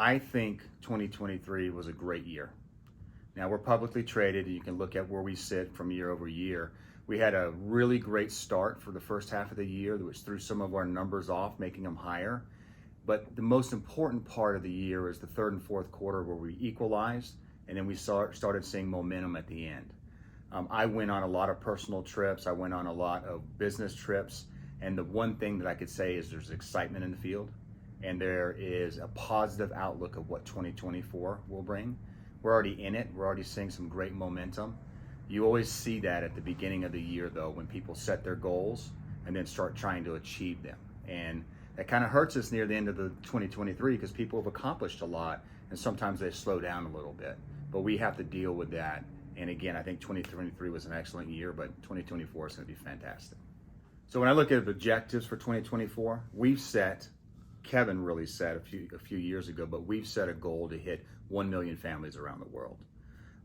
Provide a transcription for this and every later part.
I think 2023 was a great year. Now we're publicly traded and you can look at where we sit from year over year. We had a really great start for the first half of the year, which threw some of our numbers off, making them higher. But the most important part of the year is the third and fourth quarter where we equalized and then we started seeing momentum at the end. I went on a lot of personal trips. I went on a lot of business trips. And the one thing that I could say is there's excitement in the field and there is a positive outlook of what 2024 will bring. We're already in it. We're already seeing some great momentum. You always see that at the beginning of the year though, when people set their goals and then start trying to achieve them. And that kind of hurts us near the end of the 2023 because people have accomplished a lot and sometimes they slow down a little bit, but we have to deal with that. And again, I think 2023 was an excellent year, but 2024 is going to be fantastic. So when I look at objectives for 2024, Kevin really set a few years ago, but we've set a goal to hit 1 million families around the world.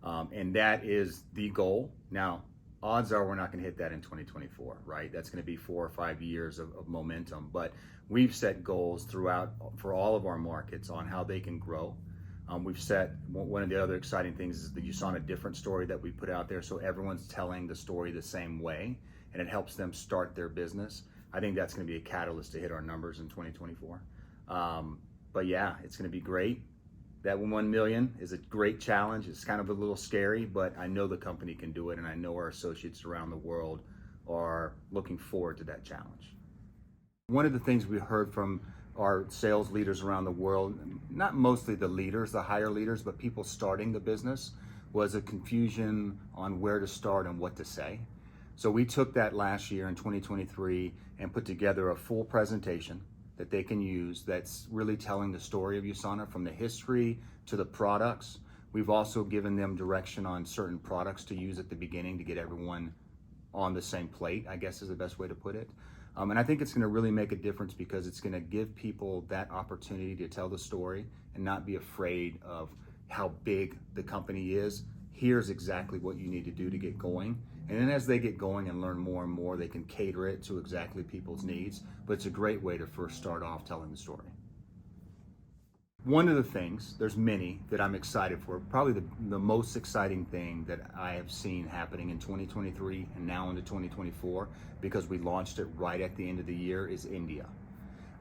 And that is the goal. Now, odds are we're not going to hit that in 2024, right? That's going to be 4 or 5 years of momentum. But we've set goals throughout for all of our markets on how they can grow. We've set, one of the other exciting things is the USANA Different story that we put out there. So everyone's telling the story the same way and it helps them start their business. I think that's going to be a catalyst to hit our numbers in 2024. But yeah, it's going to be great. That 1 million is a great challenge. It's kind of a little scary, but I know the company can do it, and I know our associates around the world are looking forward to that challenge. One of the things we heard from our sales leaders around the world, not mostly the leaders, the higher leaders, but people starting the business, was a confusion on where to start and what to say. So we took that last year in 2023 and put together a full presentation that they can use that's really telling the story of USANA from the history to the products. We've also given them direction on certain products to use at the beginning to get everyone on the same plate, I guess is the best way to put it. And I think it's going to really make a difference because it's going to give people that opportunity to tell the story and not be afraid of how big the company is. Here's exactly what you need to do to get going. And then as they get going and learn more and more, they can cater it to exactly people's needs. But it's a great way to first start off telling the story. One of the things, there's many that I'm excited for, probably the most exciting thing that I have seen happening in 2023 and now into 2024, because we launched it right at the end of the year, is India.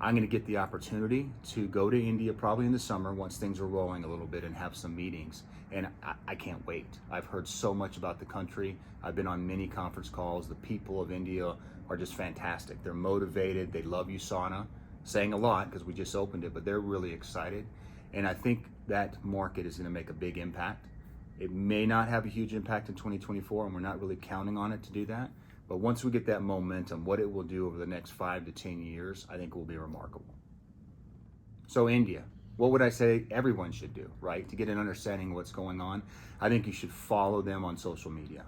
I'm going to get the opportunity to go to India probably in the summer once things are rolling a little bit and have some meetings. And I can't wait. I've heard so much about the country. I've been on many conference calls. The people of India are just fantastic. They're motivated. They love USANA. Saying a lot because we just opened it, but they're really excited. And I think that market is going to make a big impact. It may not have a huge impact in 2024, and we're not really counting on it to do that. But once we get that momentum, what it will do over the next 5 to 10 years, I think will be remarkable. So India, what would I say everyone should do, right? To get an understanding of what's going on, I think you should follow them on social media.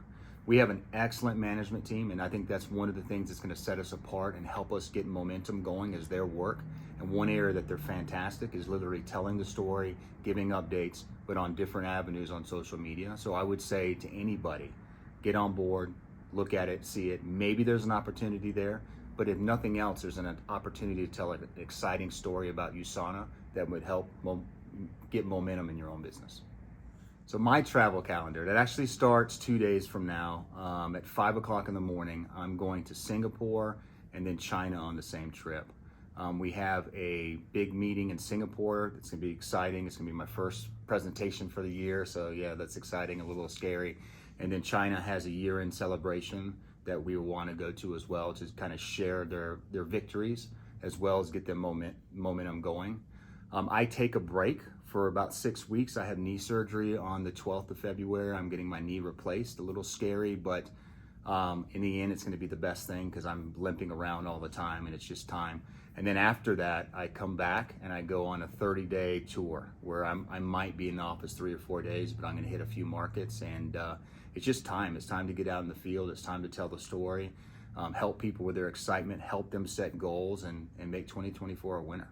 We have an excellent management team, and I think that's one of the things that's going to set us apart and help us get momentum going is their work. And one area that they're fantastic is literally telling the story, giving updates, but on different avenues on social media. So I would say to anybody, get on board, look at it, see it. Maybe there's an opportunity there, but if nothing else, there's an opportunity to tell an exciting story about USANA that would help get momentum in your own business. So my travel calendar, that actually starts 2 days from now at 5 o'clock in the morning. I'm going to Singapore and then China on the same trip. We have a big meeting in Singapore. It's gonna be exciting. It's gonna be my first presentation for the year. So yeah, that's exciting, a little scary. And then China has a year-end celebration that we want to go to as well to kind of share their victories as well as get their momentum going. I take a break for about 6 weeks. I had knee surgery on the 12th of February. I'm getting my knee replaced. A little scary, but in the end, it's going to be the best thing because I'm limping around all the time and it's just time. And then after that, I come back and I go on a 30-day tour where I might be in the office 3 or 4 days, but I'm going to hit a few markets and it's just time. It's time to get out in the field. It's time to tell the story, help people with their excitement, help them set goals and make 2024 a winner.